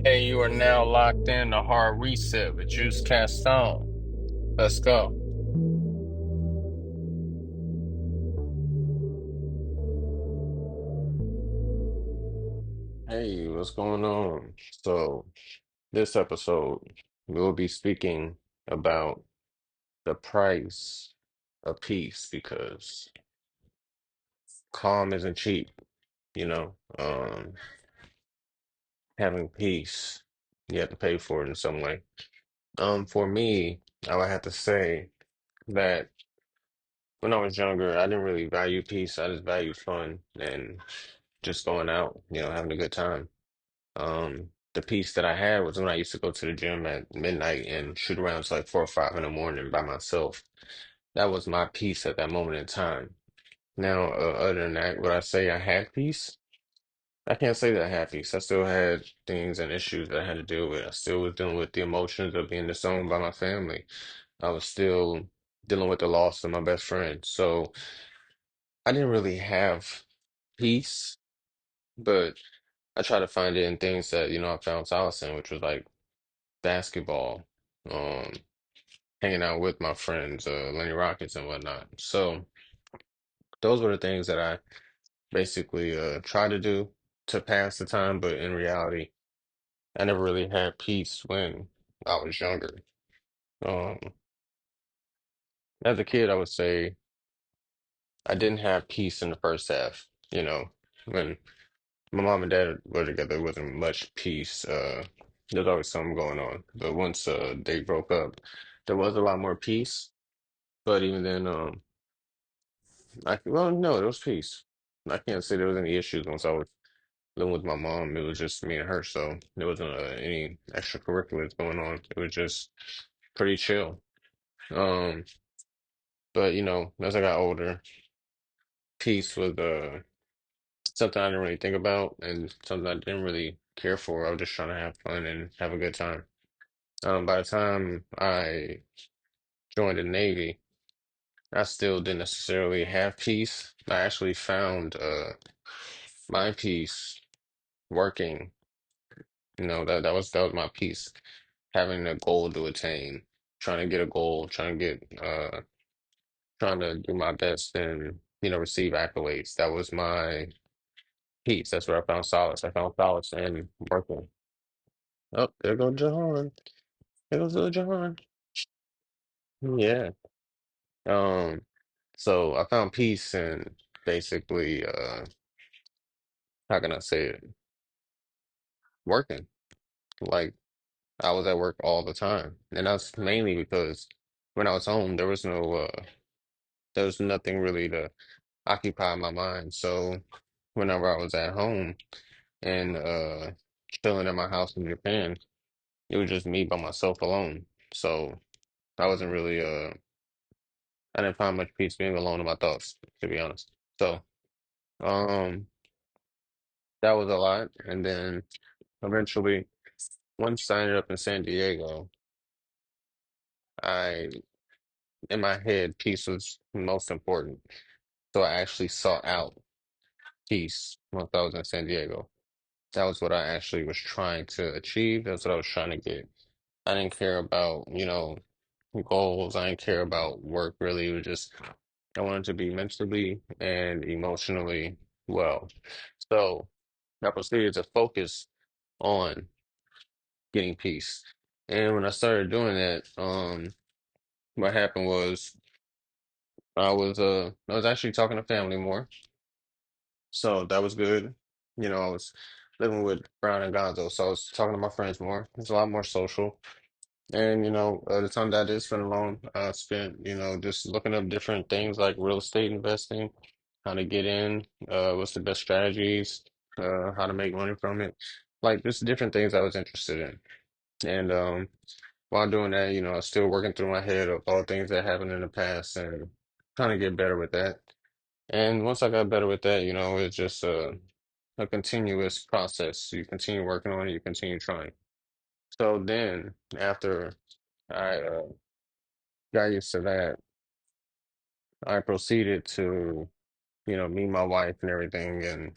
Hey, you are now locked in to Hard Reset with Juice Kastoan. Let's go. Hey, what's going on? So, this episode, we'll be speaking about the price of peace because calm isn't cheap, you know. Having peace, you have to pay for it in some way. For me, I would have to say that when I was younger, I didn't really value peace. I just valued fun and just going out, having a good time. The peace that I had was when I used to go to the gym at midnight and shoot around till like 4 or 5 in the morning by myself. That was my peace at that moment in time. Now, other than that, would I say I had peace? I can't say that I had peace. I still had things and issues that I had to deal with. I still was dealing with the emotions of being disowned by my family. I was still dealing with the loss of my best friend. So I didn't really have peace, but I try to find it in things that, I found solace in, which was like basketball, um, hanging out with my friends, Lenny Rockets and whatnot. So those were the things that I basically tried to do to pass the time, but in reality, I never really had peace when I was younger. Um, as a kid, I would say I didn't have peace in the first half. When my mom and dad were together, there wasn't much peace. There's always something going on. But once they broke up, there was a lot more peace. But even then, well, no, there was peace. I can't say there was any issues once I was living with my mom. It was just me and her, so there wasn't any extracurriculars going on. It was just pretty chill. Um, but as I got older, peace was something I didn't really think about and something I didn't really care for. I was just trying to have fun and have a good time. By the time I joined the Navy, I still didn't necessarily have peace. I actually found my peace working. That was my peace. Having a goal to attain, trying to get a goal, trying to do my best and receive accolades. That was my peace. That's where I found solace. I found solace in working. Oh, there goes John. There goes little John. Yeah. Um, so I found peace in basically how can I say it? Working. Like I was at work all the time. And that's mainly because when I was home there was nothing really to occupy my mind. So whenever I was at home and chilling at my house in Japan, it was just me by myself alone. So I wasn't really I didn't find much peace being alone in my thoughts, to be honest. So um that was a lot. And then eventually once I ended up in San Diego, I in my head peace was most important. So I actually sought out peace once I was in San Diego. That was what I actually was trying to achieve. That's what I was trying to get. I didn't care about, goals. I didn't care about work really. It was just I wanted to be mentally and emotionally well. So I proceeded to focus on getting peace. And when I started doing that, what happened was I was actually talking to family more. So that was good. I was living with Brown and Gonzo, so I was talking to my friends more. It's a lot more social. And the time that I did spend alone, I spent, just looking up different things like real estate investing, how to get in, what's the best strategies, how to make money from it. Like just different things I was interested in. And while doing that, I was still working through my head of all things that happened in the past and trying to get better with that. And once I got better with that, it's just a continuous process. You continue working on it, you continue trying. So then after I got used to that, I proceeded to, meet my wife and everything. And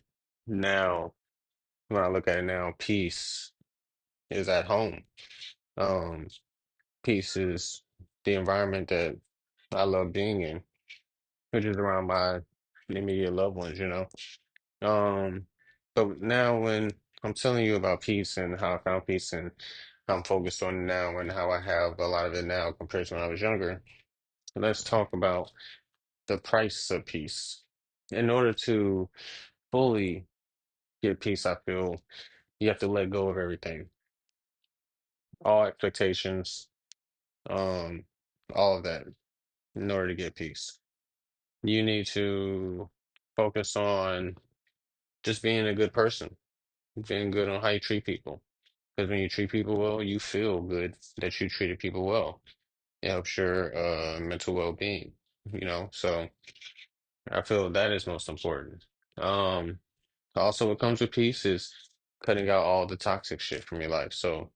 now, when I look at it now, peace. is at home. Um, Peace is the environment that I love being in, which is around my immediate loved ones, you know. Um, but now when I'm telling you about peace and how I found peace and how I'm focused on it now and how I have a lot of it now compared to when I was younger, let's talk about the price of peace. In order to fully get peace, I feel you have to let go of everything, all expectations, um, all of that in order to get peace. You need to focus on just being a good person, being good on how you treat people. Because when you treat people well, you feel good that you treated people well. It helps your mental well-being, you know. So I feel that is most important. Um, Also, what comes with peace is cutting out all the toxic shit from your life. So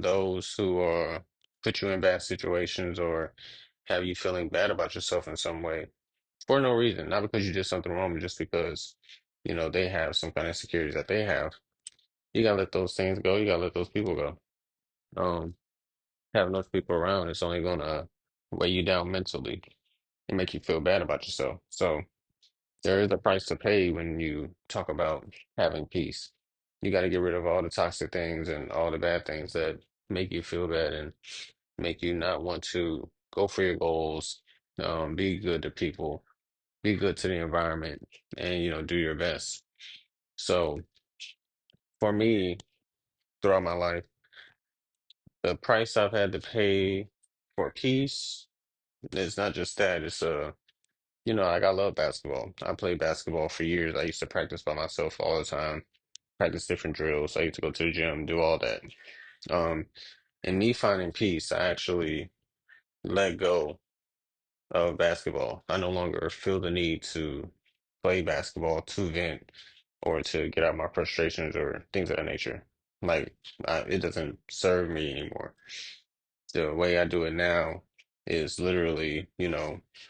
those who are put you in bad situations or have you feeling bad about yourself in some way for no reason, not because you did something wrong, but just because, you know, they have some kind of insecurities that they have. You gotta let those things go. You gotta let those people go. Um, Having those people around is only gonna weigh you down mentally and make you feel bad about yourself. So there is a price to pay when you talk about having peace. You got to get rid of all the toxic things and all the bad things that make you feel bad and make you not want to go for your goals, be good to people, be good to the environment, and do your best. So for me, throughout my life, the price I've had to pay for peace is not just that. It's like I love basketball. I played basketball for years. I used to practice by myself all the time, practice different drills. I used to go to the gym, do all that. Um, and me finding peace, I actually let go of basketball. I no longer feel the need to play basketball to vent or to get out my frustrations or things of that nature. Like, it doesn't serve me anymore. The way I do it now is literally,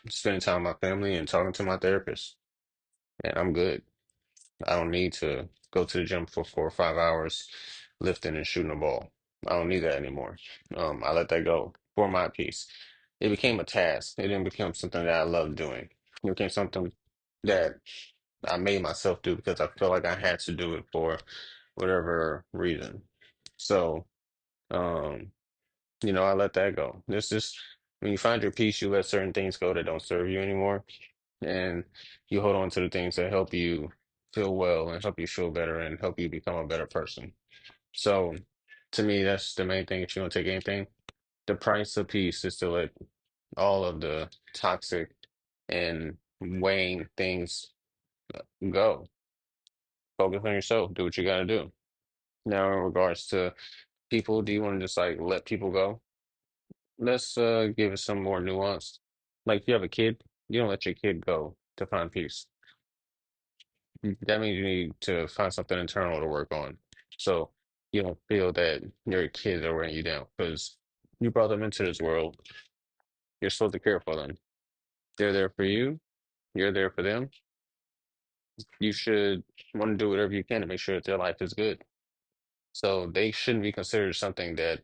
spending time with my family and talking to my therapist, and I'm good. I don't need to go to the gym for 4 or 5 hours lifting and shooting a ball. I don't need that anymore. I let that go for my piece. It became a task. It didn't become something that I loved doing. It became something that I made myself do because I felt like I had to do it for whatever reason. So, um, I let that go. This just when you find your peace, you let certain things go that don't serve you anymore, and you hold on to the things that help you feel well and help you feel better and help you become a better person. So, to me, that's the main thing. If you don't take anything, the price of peace is to let all of the toxic and weighing things go. Focus on yourself. Do what you got to do. Now, in regards to people, do you want to just like let people go? Let's give it some more nuance. Like if you have a kid, you don't let your kid go to find peace. That means you need to find something internal to work on. So you don't feel that your kids are wearing you down because you brought them into this world. You're supposed to care for them. They're there for you. You're there for them. You should want to do whatever you can to make sure that their life is good. So they shouldn't be considered something that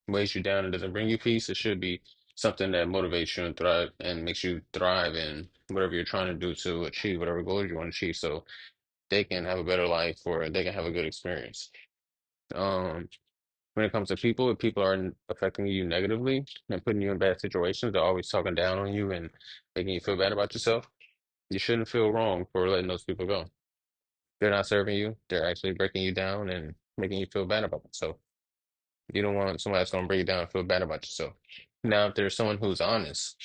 weighs you down and doesn't bring you peace. It should be something that motivates you and thrive and makes you thrive in whatever you're trying to do to achieve whatever goals you want to achieve. So they can have a better life or they can have a good experience. Um, when it comes to people, if people are affecting you negatively and putting you in bad situations, they're always talking down on you and making you feel bad about yourself. You shouldn't feel wrong for letting those people go. They're not serving you. They're actually breaking you down and making you feel bad about yourself. You don't want somebody that's going to break you down and feel bad about yourself. Now, if there's someone who's honest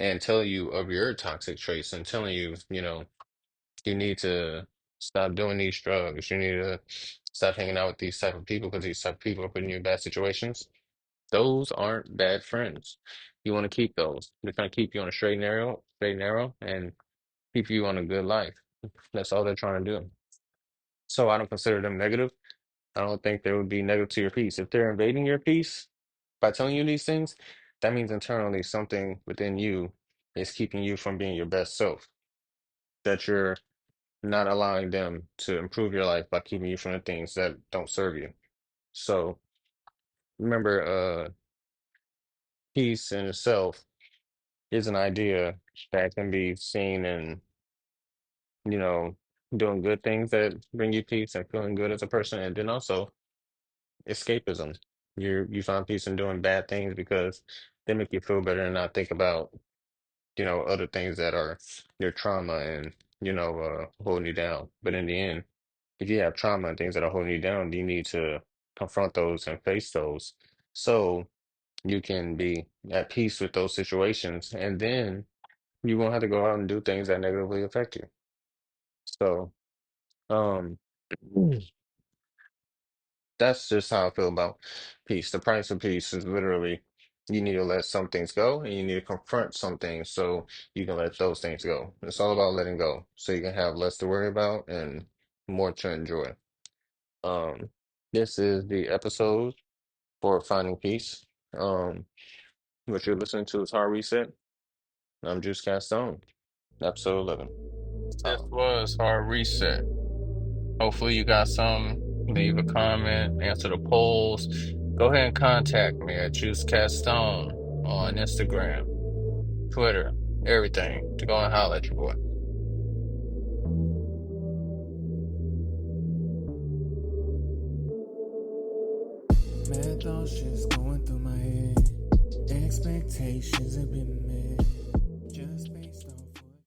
and tell you of your toxic traits and telling you, you need to stop doing these drugs, you need to stop hanging out with these type of people because these type of people are putting you in bad situations, those aren't bad friends. You want to keep those. They're trying to keep you on a straight and narrow, and keep you on a good life. That's all they're trying to do. So I don't consider them negative. I don't think they would be negative to your peace. If they're invading your peace by telling you these things, that means internally something within you is keeping you from being your best self. That you're not allowing them to improve your life by keeping you from the things that don't serve you. So remember, peace in itself is an idea that can be seen in, you know, doing good things that bring you peace and feeling good as a person, and then also escapism. You find peace in doing bad things because they make you feel better and not think about, other things that are your trauma and, holding you down. But in the end, if you have trauma and things that are holding you down, you need to confront those and face those so you can be at peace with those situations. And then you won't have to go out and do things that negatively affect you. So, um, that's just how I feel about peace. The price of peace is literally you need to let some things go and you need to confront some things so you can let those things go. It's all about letting go so you can have less to worry about and more to enjoy. Um, this is the episode for Finding Peace. Um, what you're listening to is Hard Reset. I'm Juice Kastoan, episode 11. This was Hard Reset. Hopefully you got some. Leave a comment, answer the polls. Go ahead and contact me at Juice Kastoan on Instagram, Twitter, everything to go and holler at your boy. Mad thoughts just going through my head. Expectations have been met.